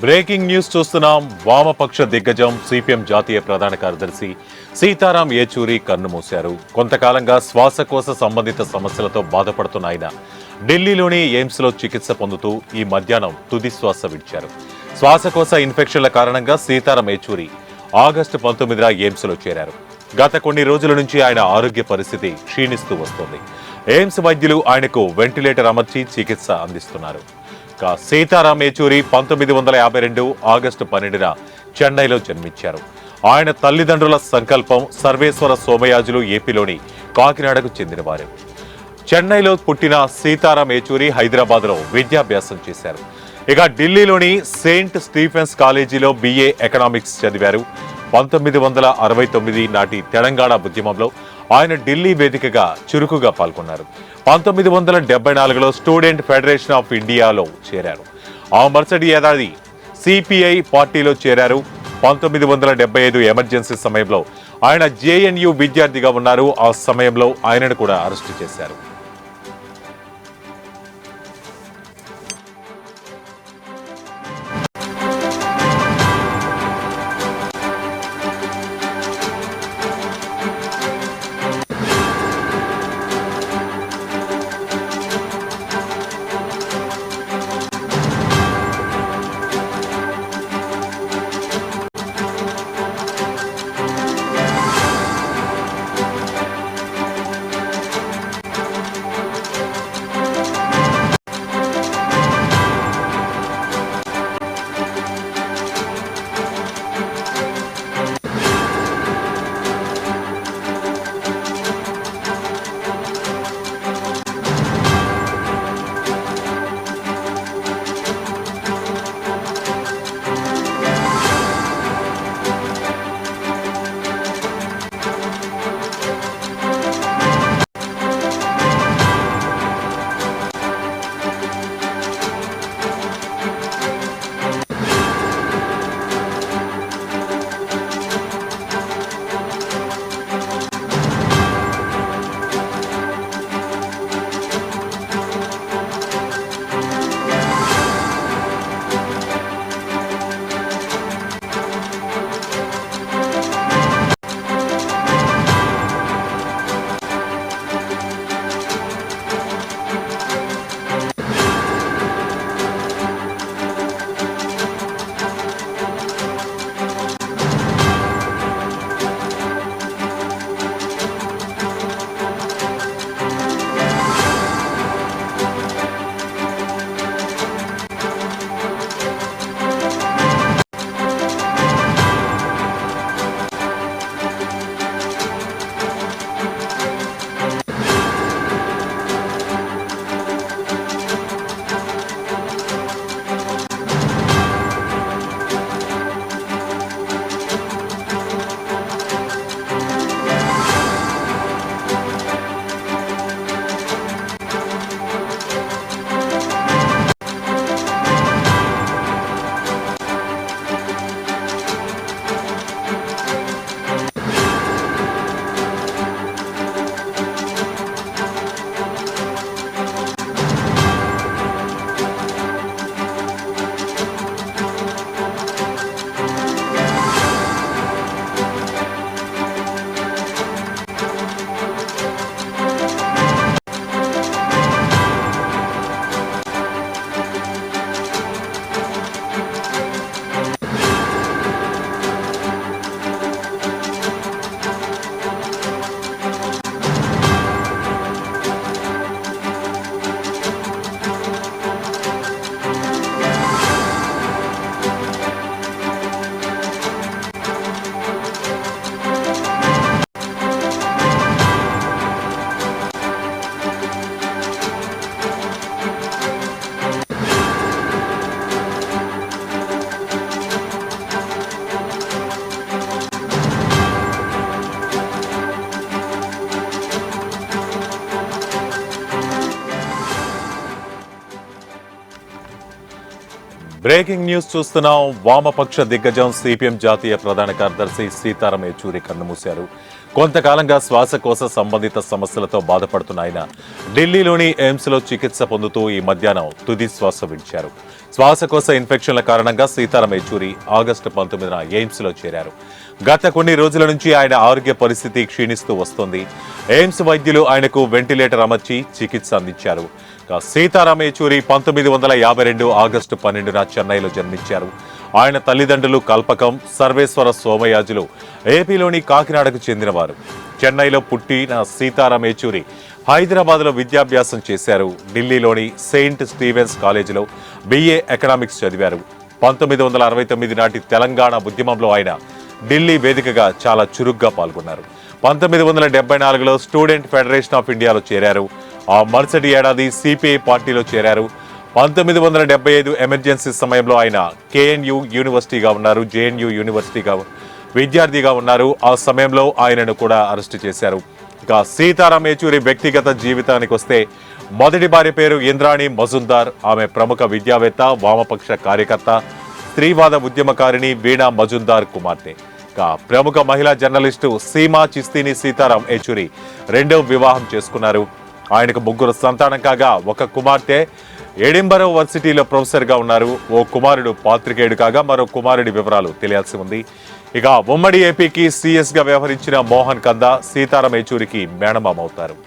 Breaking news చూస్తున్నాం. వామపక్ష దిగ్గజం సిపిఎం జాతీయ ప్రధాన కార్యదర్శి సీతారాం ఏచూరి కన్నుమూశారు. కొంతకాలంగా శ్వాసకోశ సంబంధిత సమస్యలతో బాధపడుతున్న ఆయన ఢిల్లీలోని ఎయిమ్స్ లో చికిత్స పొందుతూ ఈ మధ్యాహ్నం తుది శ్వాస విడిచారు. శ్వాసకోశ ఇన్ఫెక్షన్ల కారణంగా సీతారాం ఏచూరి ఆగస్టు 19న ఎయిమ్స్ లో చేరారు. గత కొన్ని రోజుల నుంచి ఆయన ఆరోగ్య పరిస్థితి క్షీణిస్తూ వస్తోంది. ఎయిమ్స్ వైద్యులు ఆయనకు వెంటిలేటర్ అమర్చి చికిత్స అందిస్తున్నారు. సీతారాం ఏచూరి 1952 ఆగస్టు 12న చెన్నైలో జన్మించారు. ఆయన తల్లిదండ్రుల సంకల్పం సర్వేశ్వర సోమయాజులు ఏపీలోని కాకినాడకు చెందినవారు. చెన్నైలో పుట్టిన సీతారాం ఏచూరి హైదరాబాద్లో విద్యాభ్యాసం చేశారు. ఇక ఢిల్లీలోని సెయింట్ స్టీఫెన్స్ కాలేజీలో BA ఎకనామిక్స్ చదివారు. 1969 నాటి తెలంగాణ ఉద్యమంలో ఆయన ఢిల్లీ వేదికగా చురుకుగా పాల్గొన్నారు. 1974లో స్టూడెంట్ ఫెడరేషన్ ఆఫ్ ఇండియాలో చేరారు. ఆ మరుసటి ఏడాది CPI పార్టీలో చేరారు. 1975 ఎమర్జెన్సీ సమయంలో ఆయన JNU విద్యార్థిగా ఉన్నారు. ఆ సమయంలో ఆయనను కూడా అరెస్టు చేశారు. బ్రేకింగ్ న్యూస్ చూస్తున్నాం. వామపక్ష దిగ్గజం సిపిఎం జాతీయ ప్రధాన కార్యదర్శి సీతారాం ఏచూరి కన్నుమూశారు. కొంతకాలంగా శ్వాసకోశ సంబంధిత సమస్యలతో బాధపడుతున్న ఆయన ఢిల్లీలోని ఎయిమ్స్ లో చికిత్స పొందుతూ ఈ మధ్యాహ్నం తుది శ్వాస విడిచారు. శ్వాసకోశ ఇన్ఫెక్షన్ల కారణంగా సీతారాం యేచూరి ఆగస్టు 19న ఎయిమ్స్ లో చేరారు. గత కొన్ని రోజుల నుంచి ఆయన ఆరోగ్య పరిస్థితి క్షీణిస్తూ వస్తోంది. ఎయిమ్స్ వైద్యులు ఆయనకు వెంటిలేటర్ అమర్చి చికిత్స అందించారు. సీతారాం యేచూరి 1952 ఆగస్టు 12న చెన్నైలో జన్మించారు. ఆయన తల్లిదండ్రులు కల్పకం, సర్వేశ్వర సోమయాజులు ఏపీలోని కాకినాడకు చెందినవారు. చెన్నైలో పుట్టిన సీతారాం యేచూరి హైదరాబాద్లో విద్యాభ్యాసం చేశారు. ఢిల్లీలోని సెయింట్ స్టీవెన్స్ కాలేజీలో BA ఎకనామిక్స్ చదివారు. 1969 నాటి తెలంగాణ ఉద్యమంలో ఆయన ఢిల్లీ వేదికగా చాలా చురుగ్గా పాల్గొన్నారు. 1974లో స్టూడెంట్ ఫెడరేషన్ ఆఫ్ ఇండియాలో చేరారు. ఆ మరుసటి ఏడాది CPI పార్టీలో చేరారు. 1975 ఎమర్జెన్సీ సమయంలో ఆయన KNU యూనివర్సిటీగా ఉన్నారు, JNU యూనివర్సిటీగా విద్యార్థిగా ఉన్నారు. ఆ సమయంలో ఆయనను కూడా అరెస్టు చేశారు. ఇక సీతారాం యేచూరి వ్యక్తిగత జీవితానికి వస్తే మొదటి భార్య పేరు ఇంద్రాణి మజుందార్. ఆమె ప్రముఖ విద్యావేత్త, వామపక్ష కార్యకర్త, స్త్రీవాద ఉద్యమకారిణి వీణా మజుందార్ కుమార్తె. ప్రముఖ మహిళా జర్నలిస్టు సీమా చిస్తీని సీతారాం యేచూరి రెండవ వివాహం చేసుకున్నారు. ఆయనకు 3 సంతానం కాగా ఒక కుమార్తె ఎడింబరో వర్సిటీలో ప్రొఫెసర్గా ఉన్నారు. ఓ కుమారుడు పాత్రికేయుడు కాగా మరో కుమారుడి వివరాలు తెలియాల్సి ఉంది. ఇక ఉమ్మడి ఏపీకి CS గా వ్యవహరించిన మోహన్ కందా సీతారాం యేచూరికి మేనమామ అవుతారు.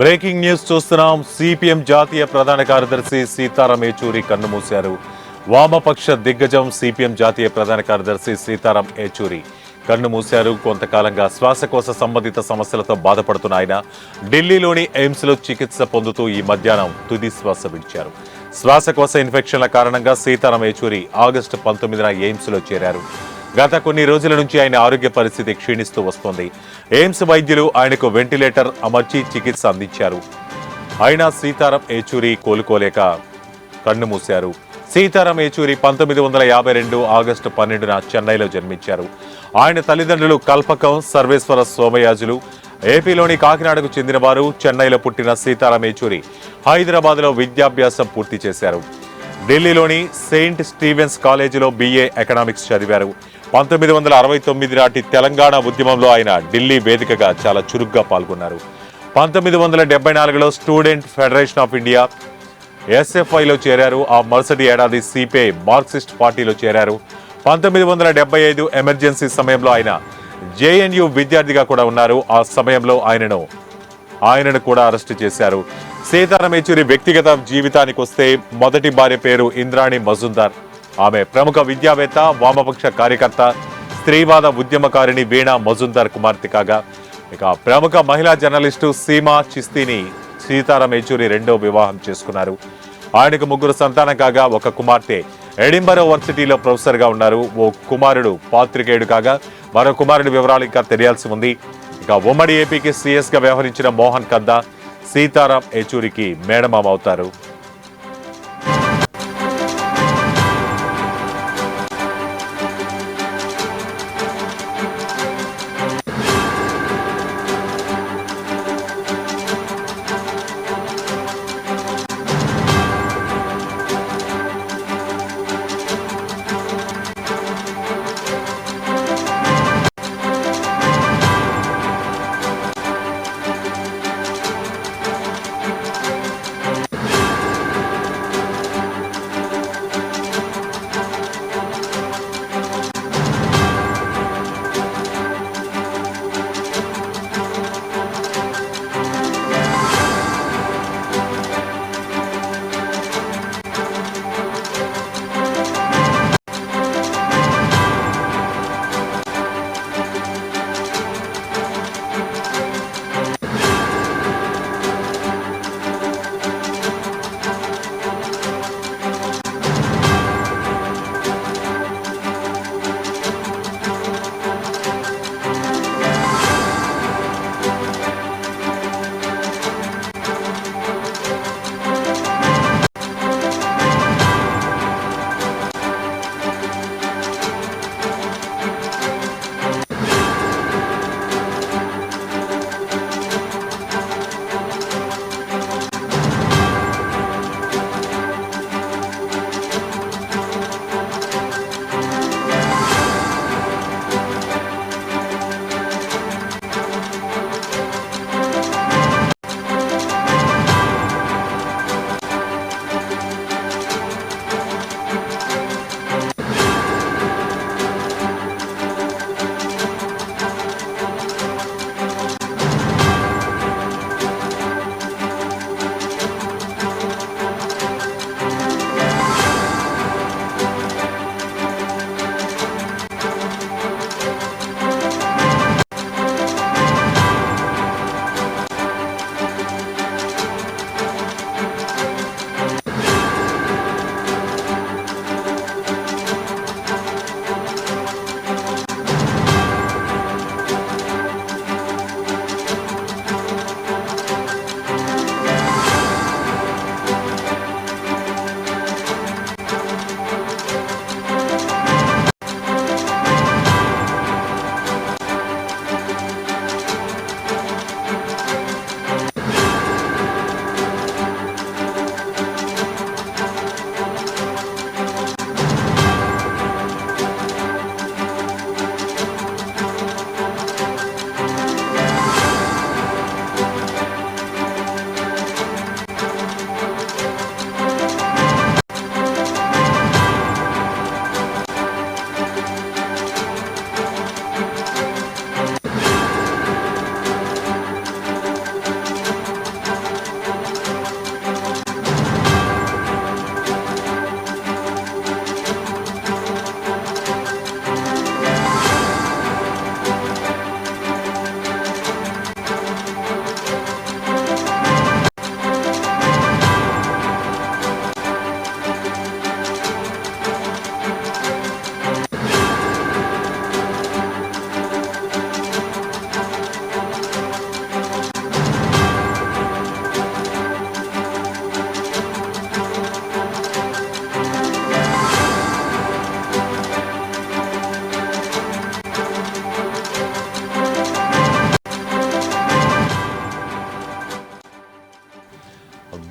బ్రేకింగ్ న్యూస్ చూస్తున్నాం. CPM జాతీయ ప్రధాన కార్యదర్శి సీతారాం యేచూరి కన్నుమూశారు. వామపక్ష దిగ్గజం CPM జాతీయ ప్రధాన కార్యదర్శి సీతారాం యేచూరి కన్నుమూశారు. కొంతకాలంగా శ్వాసకోశ సంబంధిత సమస్యలతో బాధపడుతున్న ఆయన ఢిల్లీలోని ఎయిమ్స్లో చికిత్స పొందుతూ ఈ మధ్యాహ్నం తుది శ్వాస విడిచారు. శ్వాసకోశ ఇన్ఫెక్షన్ల కారణంగా సీతారాం యేచూరి ఆగస్టు 19న ఎయిమ్స్లో చేరారు. గత కొన్ని రోజుల నుంచి ఆయన ఆరోగ్య పరిస్థితి క్షీణిస్తూ వస్తోంది. ఎయిమ్స్ వైద్యులు ఆయనకు వెంటిలేటర్ అమర్చి చికిత్స అందించారు. అయినా సీతారాం యేచూరి కోలుకోలేక కన్నుమూశారు. సీతారాం యేచూరి 1952 ఆగస్టు 12న చెన్నైలో జన్మించారు. ఆయన తల్లిదండ్రులు కల్పకం, సర్వేశ్వర సోమయాజులు ఏపీలోని కాకినాడకు చెందినవారు. చెన్నైలో పుట్టిన సీతారాం యేచూరి హైదరాబాద్లో విద్యాభ్యాసం పూర్తి చేశారు. ఢిల్లీలోని సెయింట్ స్టీవెన్స్ కాలేజీలో BA ఎకనామిక్స్ చదివారు. 1969 నాటి తెలంగాణ ఉద్యమంలో ఆయన ఢిల్లీ వేదికగా చాలా చురుగ్గా పాల్గొన్నారు. 1974లో స్టూడెంట్ ఫెడరేషన్ ఆఫ్ ఇండియా SFIలో చేరారు. ఆ మరుసటి ఏడాది CPI మార్క్సిస్ట్ పార్టీలో చేరారు. 1975 ఎమర్జెన్సీ సమయంలో ఆయన JNU విద్యార్థిగా కూడా ఉన్నారు. ఆ సమయంలో ఆయనను కూడా అరెస్టు చేశారు. సీతారాం యేచూరి వ్యక్తిగత జీవితానికి వస్తే మొదటి భార్య పేరు ఇంద్రాణి మజుందార్. ఆమె ప్రముఖ విద్యావేత్త, వామపక్ష కార్యకర్త, స్త్రీవాద ఉద్యమకారిణి వీణా మజుందార్ కుమార్తె కాగా ఇక ప్రముఖ మహిళా జర్నలిస్టు సీమా చిస్తీని సీతారాం యేచూరి రెండో వివాహం చేసుకున్నారు. ఆయనకు 3 సంతానం కాగా ఒక కుమార్తె ఎడింబరో వర్సిటీలో ప్రొఫెసర్గా ఉన్నారు. ఓ కుమారుడు పాత్రికేయుడు కాగా మరో కుమారుడి వివరాలు ఇంకా తెలియాల్సి ఉంది. ఇక ఉమ్మడి ఏపీకి సీఎస్ గా వ్యవహరించిన మోహన్ కద్దా సీతారాం ఏచూరికి మేనమామ అవుతారు.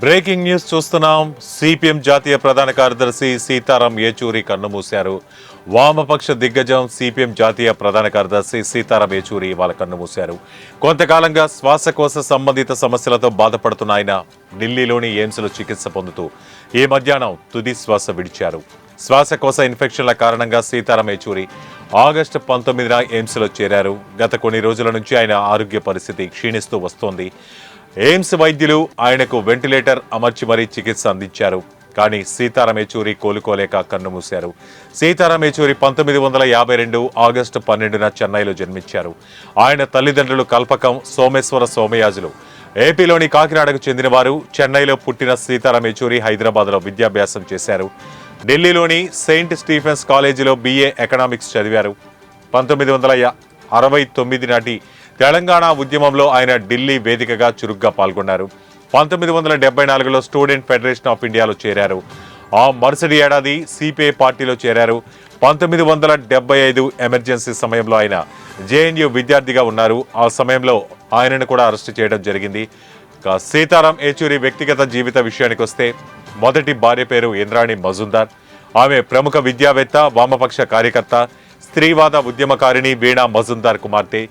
బ్రేకింగ్ న్యూస్ చూస్తున్నాం. సిపిఎం జాతీయ ప్రధాన కార్యదర్శి సీతారాం ఏచూరి కన్నుమూశారు. వామపక్ష దిగ్గజం సిపిఎం జాతీయ ప్రధాన కార్యదర్శి సీతారాం ఏచూరి వాళ్ళ కన్నుమూశారు. కొంతకాలంగా శ్వాసకోశ సంబంధిత సమస్యలతో బాధపడుతున్న ఆయన ఢిల్లీలోని ఎయిమ్స్లో చికిత్స పొందుతూ ఈ మధ్యాహ్నం తుది శ్వాస విడిచారు. శ్వాసకోశ ఇన్ఫెక్షన్ల కారణంగా సీతారాం ఏచూరి ఆగస్టు 19న ఎయిమ్స్లో చేరారు. గత కొన్ని రోజుల నుంచి ఆయన ఆరోగ్య పరిస్థితి క్షీణిస్తూ వస్తోంది. ఎయిమ్స్ వైద్యులు ఆయనకు వెంటిలేటర్ అమర్చి మరీ చికిత్స అందించారు. కానీ సీతారాం ఏచూరి కోలుకోలేక కన్నుమూశారు. సీతారాం ఏచూరి 1952 ఆగస్టు 12న చెన్నైలో జన్మించారు. ఆయన తల్లిదండ్రులు కల్పకం, సోమేశ్వర సోమయాజులు ఏపీలోని కాకినాడకు చెందినవారు. చెన్నైలో పుట్టిన సీతారాం ఏచూరి హైదరాబాద్లో విద్యాభ్యాసం చేశారు. ఢిల్లీలోని సెయింట్ స్టీఫెన్స్ కాలేజీలో BA ఎకనామిక్స్ చదివారు. 1969 నాటి తెలంగాణ ఉద్యమంలో ఆయన ఢిల్లీ వేదికగా చురుగ్గా పాల్గొన్నారు. 1974లో స్టూడెంట్ ఫెడరేషన్ ఆఫ్ ఇండియాలో చేరారు. ఆ మరుసటి ఏడాది సిపిఐ పార్టీలో చేరారు. 1975 ఎమర్జెన్సీ సమయంలో ఆయన జేఎన్యూ విద్యార్థిగా ఉన్నారు. ఆ సమయంలో ఆయనను కూడా అరెస్టు చేయడం జరిగింది. సీతారాం ఏచూరి వ్యక్తిగత జీవిత విషయానికి వస్తే మొదటి భార్య పేరు ఇంద్రాణి మజుందార్. ఆమె ప్రముఖ విద్యావేత్త, వామపక్ష కార్యకర్త, స్త్రీవాద ఉద్యమకారిణి వీణా మజుందార్ కుమార్తె.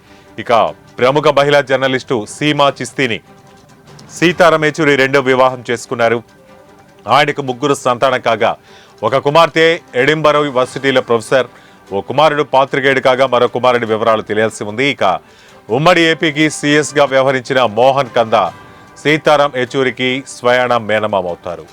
ఇక ప్రముఖ మహిళా జర్నలిస్టు సీమా చిస్తీని సీతారాం ఏచూరి రెండో వివాహం చేసుకున్నారు. ఆయనకు ముగ్గురు సంతానం కాగా ఒక కుమార్తె ఎడింబరో యూనివర్సిటీలో ప్రొఫెసర్, ఓ కుమారుడు పాత్రికేయుడు కాగా మరో కుమారుడి వివరాలు తెలియాల్సి ఉంది. ఇక ఉమ్మడి ఏపీకి సీఎస్గా వ్యవహరించిన మోహన్ కందా సీతారాం ఏచూరికి స్వయాన మేనమామవుతారు.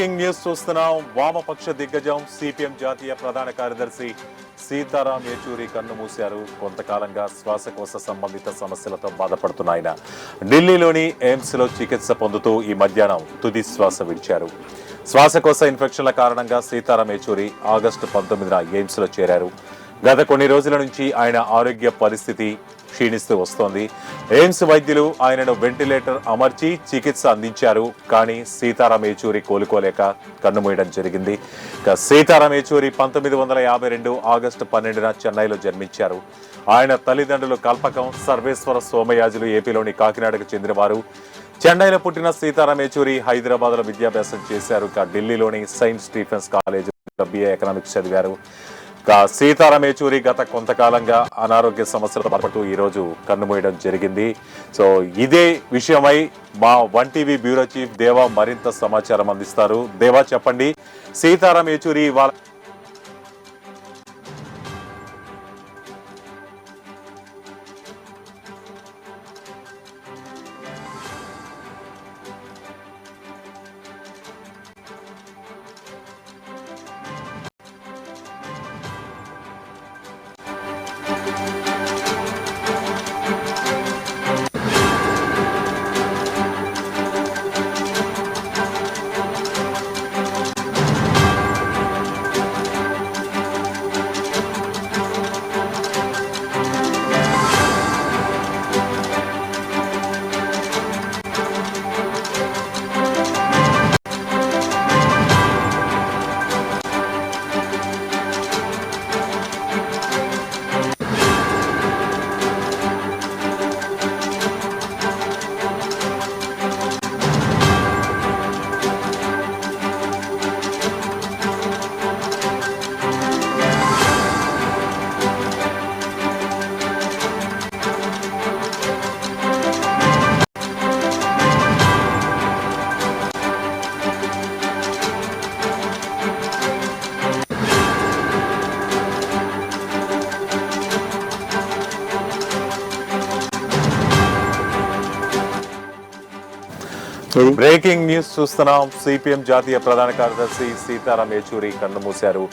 బ్రేకింగ్ న్యూస్ చూస్తున్నాం. వామపక్ష దిగ్గజం సిపిఎం జాతీయ ప్రధాన కార్యదర్శి సీతారాం ఏచూరి కన్నుమూశారు. కొంతకాలంగా శ్వాసకోశ సంబంధిత సమస్యలతో బాధపడుతున్న ఆయన ఢిల్లీలోని ఎయిమ్స్ లో చికిత్స పొందుతూ ఈ మధ్యాహ్నం తుది శ్వాస విడిచారు. శ్వాసకోశ ఇన్ఫెక్షన్ల కారణంగా సీతారాం ఏచూరి ఆగస్టు 19న ఎయిమ్స్ లో చేరారు. గత కొన్ని రోజుల నుంచి ఆయన ఆరోగ్య పరిస్థితి క్షీణిస్తూ వస్తోంది. ఎయిమ్స్ వైద్యులు ఆయనను వెంటిలేటర్ అమర్చి చికిత్స అందించారు. కానీ సీతారాం ఏచూరి కోలుకోలేక కన్నుమూయడం జరిగింది. సీతారాం ఏచూరి 1952 ఆగస్టు 12న చెన్నైలో జన్మించారు. ఆయన తల్లిదండ్రులు కల్పకం, సర్వేశ్వర సోమయాజులు ఏపీలోని కాకినాడకు చెందినవారు. చెన్నైలో పుట్టిన సీతారాం ఏచూరి హైదరాబాద్ లో విద్యాభ్యాసం చేశారు. ఢిల్లీలోని సెయింట్ స్టీఫెన్స్ కాలేజీలో BA ఎకనామిక్స్ చదివారు. సీతారాం ఏచూరి గత కొంతకాలంగా అనారోగ్య సమస్యలతో బాధపడుతూ ఈ రోజు కన్నుమూయడం జరిగింది. సో ఇదే విషయమై మా 1TV బ్యూరో చీఫ్ దేవా మరింత సమాచారం అందిస్తారు. దేవా, చెప్పండి, సీతారాం ఏచూరి వాళ్ళ బ్రేకింగ్ న్యూస్ చూస్తున్నాం. సిపిఎం జాతీయ ప్రధాన కార్యదర్శి సీతారాం ఏచూరి కన్నుమూశారు.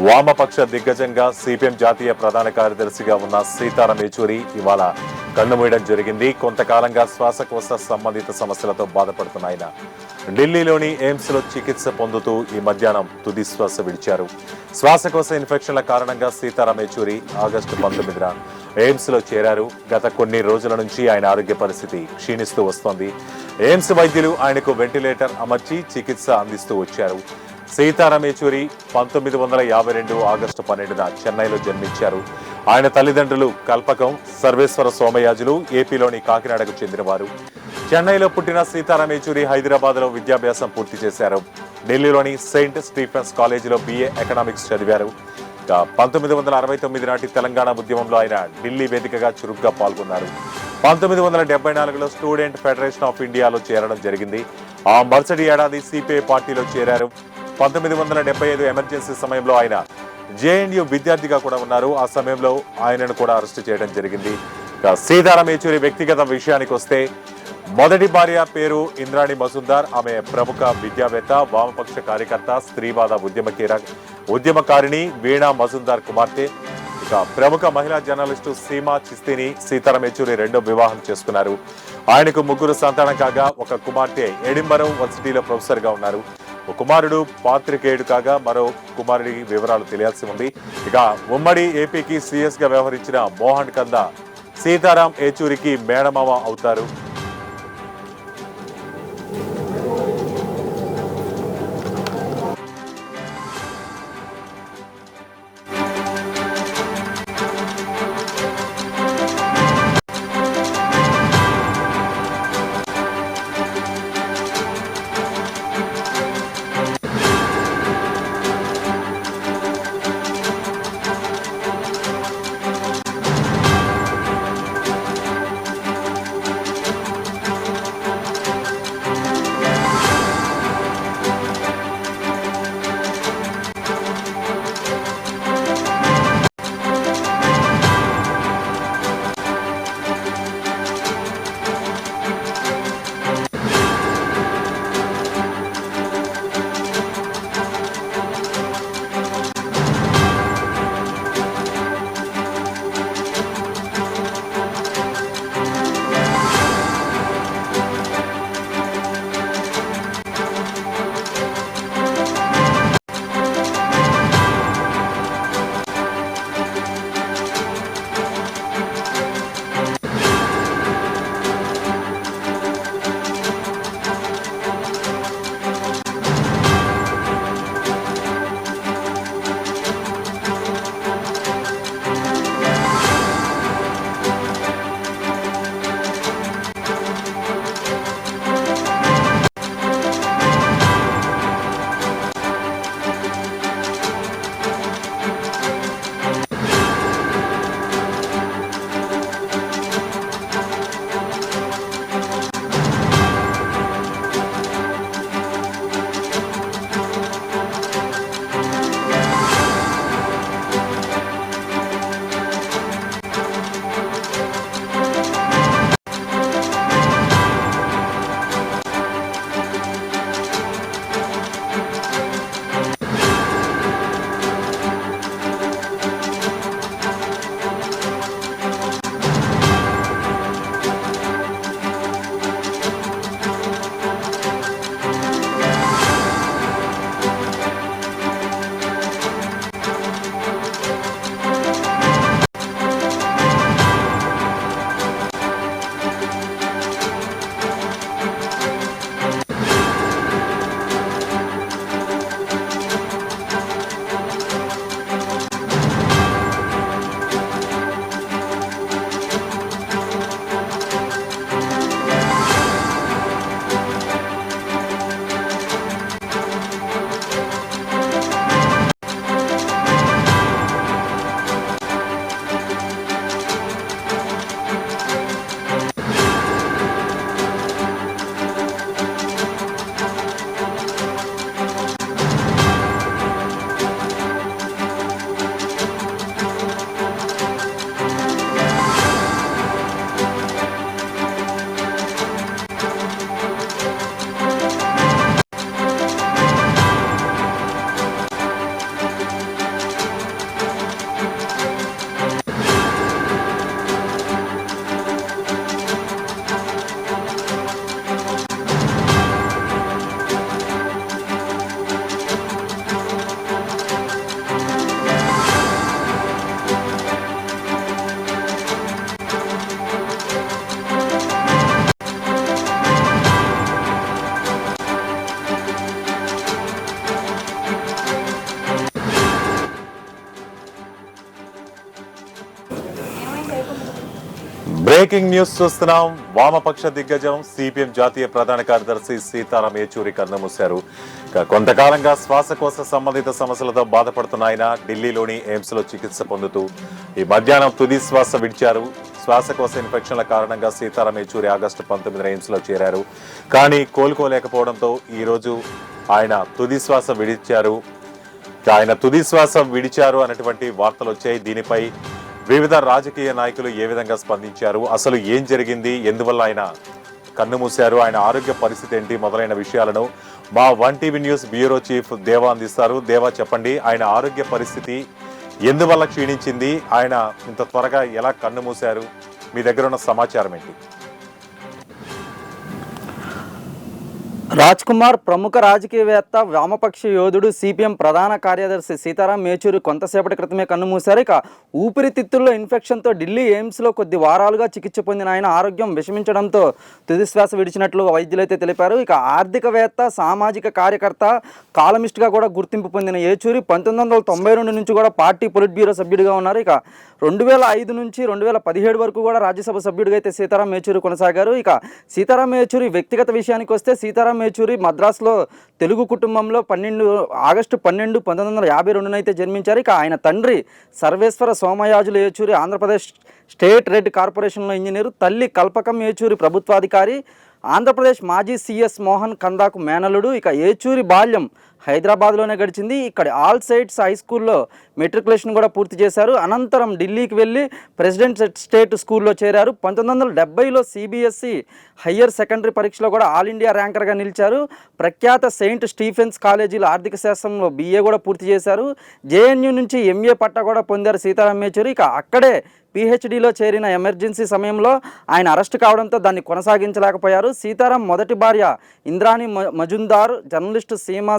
వామపక్ష దిగ్గజంగా సిపిఎం జాతీయ ప్రధాన కార్యదర్శిగా ఉన్న సీతారాం ఏచూరి ఇవాళ కన్నుమూయడం జరిగింది. కొంతకాలంగా శ్వాసకోశ సంబంధిత సమస్యలతో బాధపడుతున్న ఆయన ఢిల్లీలోని ఎయిమ్స్ లో చికిత్స పొందుతూ ఈ మధ్యాహ్నం తుది శ్వాస విడిచారు. శ్వాసకోశ ఇన్ఫెక్షన్ల కారణంగా సీతారాం ఏచూరి ఆగస్టు 19న ఎయిమ్స్ లో చేరారు. గత కొన్ని రోజుల నుంచి ఆయన ఆరోగ్య పరిస్థితి క్షీణిస్తూ వస్తోంది. ఎయిమ్స్ వైద్యులు ఆయనకు వెంటిలేటర్ అమర్చి చికిత్స అందిస్తూ వచ్చారు. సీతారాం ఏచూరి 1952 ఆగస్టు 12న చెన్నైలో జన్మించారు. ఆయన తల్లిదండ్రులు కల్పకం, సర్వేశ్వర సోమయాజులు ఏపీలోని కాకినాడకు చెందినవారు. చెన్నైలో పుట్టిన సీతారాం ఏచూరి హైదరాబాద్ లో విద్యాభ్యాసం పూర్తి చేశారు. ఢిల్లీలోని సెయింట్ స్టీఫెన్స్ కాలేజీలో BA ఎకనామిక్స్ చదివారు. 1969 నాటి తెలంగాణ ఉద్యమంలో ఆయన ఢిల్లీ వేదికగా చురుగ్గా పాల్గొన్నారు. 1974లో స్టూడెంట్ ఫెడరేషన్ ఆఫ్ ఇండియాలో చేరడం జరిగింది. ఆ మరుసటి ఏడాది CPI పార్టీలో చేరారు. 1975 ఎమర్జెన్సీ సమయంలో ఆయన JNU విద్యార్థిగా కూడా ఉన్నారు. ఆ సమయంలో ఆయనను కూడా అరెస్టు చేయడం జరిగింది. సీతారాం ఏచూరి వ్యక్తిగత విషయానికి వస్తే మొదటి భార్య పేరు ఇంద్రాణి మజుందార్. ఆమె ప్రముఖ విద్యావేత్త, వామపక్ష కార్యకర్త, స్త్రీవాద ఉద్యమకారిణి వీణా మజుందార్ కుమార్తె. ఇక ప్రముఖ మహిళా జర్నలిస్టు సీమా చిస్తీని సీతారాం ఏచూరి రెండో వివాహం చేసుకున్నారు. ఆయనకు ముగ్గురు సంతానం కాగా ఒక కుమార్తె ఎడింబరో యూనివర్సిటీలో ప్రొఫెసర్ గా ఉన్నారు. ఒక కుమారుడు పాత్రికేయుడు కాగా మరో కుమారుడి వివరాలు తెలియాల్సి ఉంది. ఇక ఉమ్మడి ఏపీకి CS గా వ్యవహరించిన మోహన్ కంద సీతారాం ఏచూరికి మేనమామ అవుతారు. బ్రేకింగ్ న్యూస్ చూస్తున్నాం. వామపక్ష దిగ్గజం సిపిఎం జాతీయ ప్రధాన కార్యదర్శి సీతారాం ఏచూరి కన్నుమూశారు. కొంతకాలంగా శ్వాసకోశ సంబంధిత సమస్యలతో బాధపడుతున్న ఆయన ఢిల్లీలోని ఎయిమ్స్ లో చికిత్స పొందుతూ ఈ మధ్యాహ్నం తుది శ్వాస విడిచారు. శ్వాసకోశ ఇన్ఫెక్షన్ల కారణంగా సీతారాం ఏచూరి ఆగస్టు 19 ఎయిమ్స్ లో చేరారు. కానీ కోలుకోలేకపోవడంతో ఈ రోజు ఆయన తుది శ్వాస విడిచారు అనేటువంటి వార్తలు వచ్చాయి. దీనిపై వివిధ రాజకీయ నాయకులు ఏ విధంగా స్పందించారు, అసలు ఏం జరిగింది, ఎందువల్ల ఆయన కన్నుమూశారు, ఆయన ఆరోగ్య పరిస్థితి ఏంటి మొదలైన విషయాలను మా 1TV న్యూస్ బ్యూరో చీఫ్ దేవా అందిస్తారు. దేవా, చెప్పండి, ఆయన ఆరోగ్య పరిస్థితి ఎందువల్ల క్షీణించింది, ఆయన ఇంత త్వరగా ఎలా కన్నుమూశారు, మీ దగ్గర ఉన్న సమాచారం ఏంటి? రాజ్ కుమార్ ప్రముఖ రాజకీయవేత్త, వామపక్ష యోధుడు, సిపిఎం ప్రధాన కార్యదర్శి సీతారాం ఏచూరి కొంతసేపటి క్రితమే కన్నుమూశారు. ఇక ఊపిరితిత్తుల్లో ఇన్ఫెక్షన్తో ఢిల్లీ ఎయిమ్స్లో కొద్ది వారాలుగా చికిత్స పొందిన ఆయన ఆరోగ్యం విషమించడంతో తుదిశ్వాస విడిచినట్లు వైద్యులైతే తెలిపారు. ఇక ఆర్థికవేత్త, సామాజిక కార్యకర్త, కాలమిస్ట్గా కూడా గుర్తింపు పొందిన ఏచూరి 1992 నుంచి కూడా పార్టీ పొలిట్ బ్యూరో సభ్యుడిగా ఉన్నారు. ఇక 2005 నుంచి 2017 వరకు కూడా రాజ్యసభ సభ్యుడిగా అయితే సీతారాం ఏచూరి కొనసాగారు. ఇక సీతారాం ఏచూరి వ్యక్తిగత విషయానికి వస్తే సీతారాం ఏచూరి మద్రాసులో తెలుగు కుటుంబంలో ఆగస్టు 12, 1952 అయితే జన్మించారు. ఇక ఆయన తండ్రి సర్వేశ్వర సోమయాజులు ఏచూరి ఆంధ్రప్రదేశ్ స్టేట్ రెడ్ కార్పొరేషన్లో ఇంజనీరు, తల్లి కల్పకం ఏచూరి ప్రభుత్వాధికారి, ఆంధ్రప్రదేశ్ మాజీ సిఎస్ మోహన్ కందాకు మేనలుడు. ఇక ఏచూరి బాల్యం హైదరాబాద్లోనే గడిచింది. ఇక్కడ ఆల్ సైట్స్ హై స్కూల్లో మెట్రికులేషన్ కూడా పూర్తి చేశారు. అనంతరం ఢిల్లీకి వెళ్ళి ప్రెసిడెంట్ స్టేట్ స్కూల్లో చేరారు. 1970లో సిబిఎస్ఈ హయ్యర్ సెకండరీ పరీక్షలో కూడా ఆల్ ఇండియా ర్యాంకర్గా నిలిచారు. ప్రఖ్యాత సెయింట్ స్టీఫెన్స్ కాలేజీలో ఆర్థిక శాస్త్రంలో BA కూడా పూర్తి చేశారు. JNU నుంచి MA పట్టా కూడా పొందారు సీతారాం ఏచూరి. ఇక అక్కడే PhDలో చేరిన ఎమర్జెన్సీ సమయంలో ఆయన అరెస్ట్ కావడంతో దాన్ని కొనసాగించలేకపోయారు. సీతారాం మొదటి భార్య ఇంద్రాణి మజుందార్ జర్నలిస్టు సీమా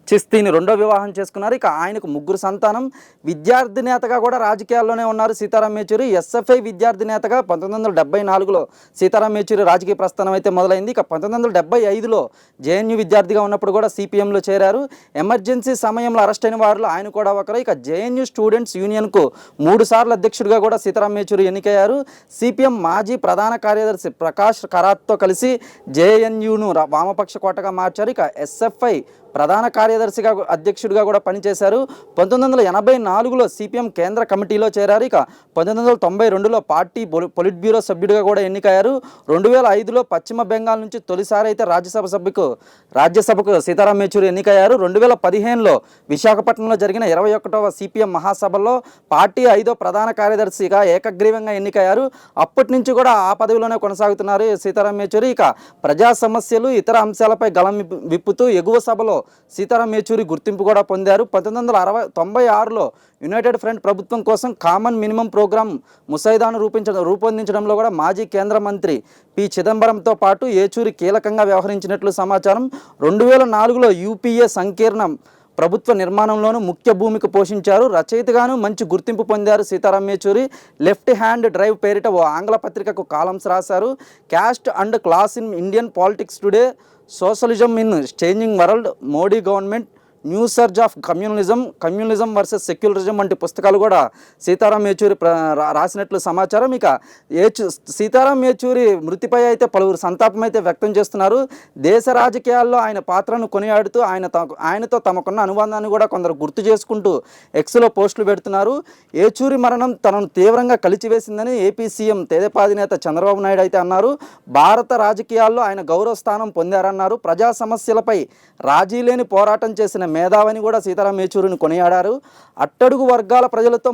చిస్తీని రెండో వివాహం చేసుకున్నారు. ఇక ఆయనకు 3 సంతానం. విద్యార్థి నేతగా కూడా రాజకీయాల్లోనే ఉన్నారు సీతారాం ఏచూరి. SFI విద్యార్థి నేతగా 1974లో సీతారాం ఏచూరి రాజకీయ ప్రస్థానం అయితే మొదలైంది. ఇక 1975లో JNU విద్యార్థిగా ఉన్నప్పుడు కూడా CPMలో చేరారు. ఎమర్జెన్సీ సమయంలో అరెస్ట్ అయిన వారిలో ఆయన కూడా ఒకరు. ఇక JNU స్టూడెంట్స్ యూనియన్కు 3 సార్లు అధ్యక్షుడిగా కూడా సీతారాం ఏచూరి ఎన్నికయ్యారు. CPM మాజీ ప్రధాన కార్యదర్శి ప్రకాష్ కరాత్తో కలిసి JNUను వామపక్ష కోటగా మార్చారు. ఇక SFI ప్రధాన కార్యదర్శిగా అధ్యక్షుడిగా కూడా పనిచేశారు. 1984లో CPM కేంద్ర కమిటీలో చేరారు. ఇక 1992లో పార్టీ పొలిట్ బ్యూరో సభ్యుడిగా కూడా ఎన్నికయ్యారు. 2005లో పశ్చిమ బెంగాల్ నుంచి తొలిసారి అయితే రాజ్యసభకు సీతారాం ఏచూరి ఎన్నికయ్యారు. 2015లో విశాఖపట్నంలో జరిగిన 21వ CPM మహాసభలో పార్టీ 5వ ప్రధాన కార్యదర్శిగా ఏకగ్రీవంగా ఎన్నికయ్యారు. అప్పటి నుంచి కూడా ఆ పదవిలోనే కొనసాగుతున్నారు సీతారాం ఏచూరి. ఇక ప్రజా సమస్యలు, ఇతర అంశాలపై గళం విప్పుతూ ఎగువ సభలో సీతారాం ఏచూరి గుర్తింపు కూడా పొందారు. 1996లో యునైటెడ్ ఫ్రంట్ ప్రభుత్వం కోసం కామన్ మినిమం ప్రోగ్రాం ముసాయిదాను రూపొందించడంలో కూడా మాజీ కేంద్ర మంత్రి P. చిదంబరంతో పాటు ఏచూరి కీలకంగా వ్యవహరించినట్లు సమాచారం. 2004లో UPA సంకీర్ణ ప్రభుత్వ నిర్మాణంలోనూ ముఖ్య భూమిక పోషించారు. రచయితగాను మంచి గుర్తింపు పొందారు Sitaram Yechury. Left hand drive పేరిట ఓ ఆంగ్ల పత్రికకు కాలమ్స్ రాశారు. Caste and class in Indian politics today, socialism in changing world, Modi government, new surge of communism versus secularism వంటి పుస్తకాలు కూడా సీతారాం ఏచూరి రాసినట్లు సమాచారం. ఇక సీతారాం ఏచూరి మృతిపై అయితే పలువురు సంతాపం అయితే వ్యక్తం చేస్తున్నారు. దేశ రాజకీయాల్లో ఆయన పాత్రను కొనియాడుతూ ఆయనతో తమకున్న అనుబంధాన్ని కూడా కొందరు గుర్తు చేసుకుంటూ ఎక్స్లో పోస్టులు పెడుతున్నారు. ఏచూరి మరణం తనను తీవ్రంగా కలిచివేసిందని ఏపీ సీఎం తెదేపా అధినేత చంద్రబాబు నాయుడు అయితే అన్నారు. భారత రాజకీయాల్లో ఆయన గౌరవ స్థానం పొందారన్నారు. ప్రజా సమస్యలపై రాజీ లేని పోరాటం చేసిన మేధావని కూడా సీతారాం ఏచూరిని కొనియాడారు. అట్టడుగు వర్గాల ప్రజలతో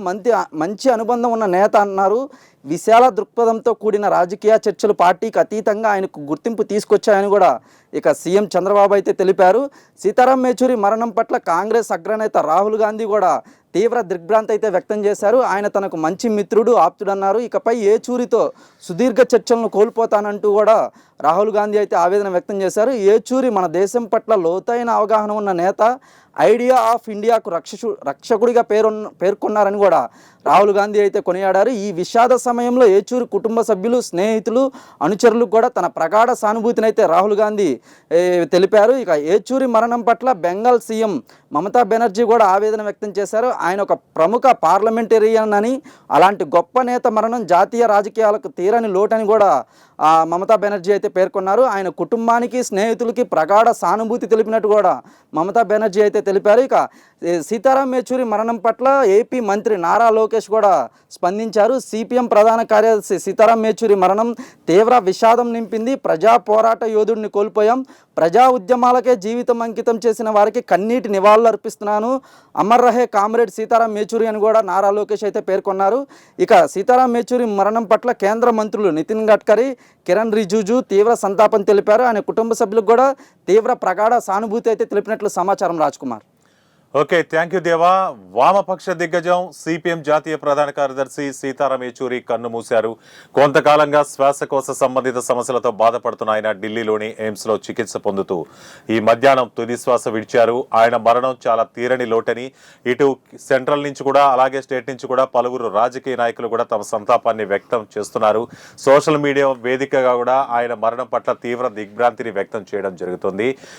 మంచి అనుబంధం ఉన్న నేత అన్నారు. విశాల దృక్పథంతో కూడిన రాజకీయ చర్చలు పార్టీకి అతీతంగా ఆయనకు గుర్తింపు తీసుకొచ్చాయని కూడా ఇక సీఎం చంద్రబాబు అయితే తెలిపారు. సీతారాం ఏచూరి మరణం పట్ల కాంగ్రెస్ అగ్రనేత రాహుల్ గాంధీ కూడా తీవ్ర దిగ్భ్రాంతి అయితే వ్యక్తం చేశారు. ఆయన తనకు మంచి మిత్రుడు, ఆప్తుడన్నారు. ఇకపై ఏచూరితో సుదీర్ఘ చర్చలను కోల్పోతానంటూ కూడా రాహుల్ గాంధీ అయితే ఆవేదన వ్యక్తం చేశారు. ఏచూరి మన దేశం పట్ల లోతైన అవగాహన ఉన్న నేత. ఐడియా ఆఫ్ ఇండియాకు రక్షకుడిగా పేర్కొన్నారని కూడా రాహుల్ గాంధీ అయితే కొనియాడారు. ఈ విషాద సమయంలో ఏచూరి కుటుంబ సభ్యులు, స్నేహితులు, అనుచరులకు కూడా తన ప్రగాఢ సానుభూతిని అయితే రాహుల్ గాంధీ తెలిపారు. ఇక ఏచూరి మరణం పట్ల బెంగాల్ సీఎం మమతా బెనర్జీ కూడా ఆవేదన వ్యక్తం చేశారు. ఆయన ఒక ప్రముఖ పార్లమెంటేరియన్ అని, అలాంటి గొప్ప నేత మరణం జాతీయ రాజకీయాలకు తీరని లోటని కూడా మమతా బెనర్జీ అయితే పేర్కొన్నారు. ఆయన కుటుంబానికి, స్నేహితులకి ప్రగాఢ సానుభూతి తెలిపినట్టు కూడా మమతా బెనర్జీ అయితే తెలిపారు. ఇక సీతారాం యేచూరి మరణం పట్ల ఏపీ మంత్రి నారా లోకేష్ కూడా స్పందించారు. సిపిఎం ప్రధాన కార్యదర్శి సీతారాం యేచూరి మరణం తీవ్ర విషాదం నింపింది. ప్రజా పోరాట యోధుడిని కోల్పోయాం. ప్రజా ఉద్యమాలకే జీవితం అంకితం చేసిన వారికి కన్నీటి నివాళులు అర్పిస్తున్నాను. అమర్ రహే కామ్రేడ్ సీతారాం యేచూరి అని కూడా నారా లోకేష్ అయితే పేర్కొన్నారు. ఇక సీతారాం యేచూరి మరణం పట్ల కేంద్ర మంత్రులు నితిన్ గడ్కరీ, కిరణ్ రిజిజు తీవ్ర సంతాపం తెలిపారు. ఆయన కుటుంబ సభ్యులకు కూడా తీవ్ర ప్రగాఢ సానుభూతి అయితే తెలిపినట్లు సమాచారం. Raj Kumar. Okay, thank you దేవా. వామపక్ష దిగ్గజం సిపిఎం జాతీయ ప్రధాన కార్యదర్శి సీతారాం యేచూరి కన్ను మూశారు. కొంతకాలంగా శ్వాసకోశ సంబంధిత సమస్యలతో బాధపడుతున్న ఆయన ఢిల్లీలోని ఎయిమ్స్ లో చికిత్స పొందుతూ ఈ మధ్యాహ్నం తుది శ్వాస విడిచారు. ఆయన మరణం చాలా తీరని లోటని ఇటు సెంట్రల్ నుంచి కూడా అలాగే స్టేట్ నుంచి కూడా పలువురు రాజకీయ నాయకులు కూడా తమ సంతాపాన్ని వ్యక్తం చేస్తున్నారు. సోషల్ మీడియా వేదికగా కూడా ఆయన మరణం పట్ల తీవ్ర దిగ్భ్రాంతిని వ్యక్తం చేయడం జరుగుతుంది.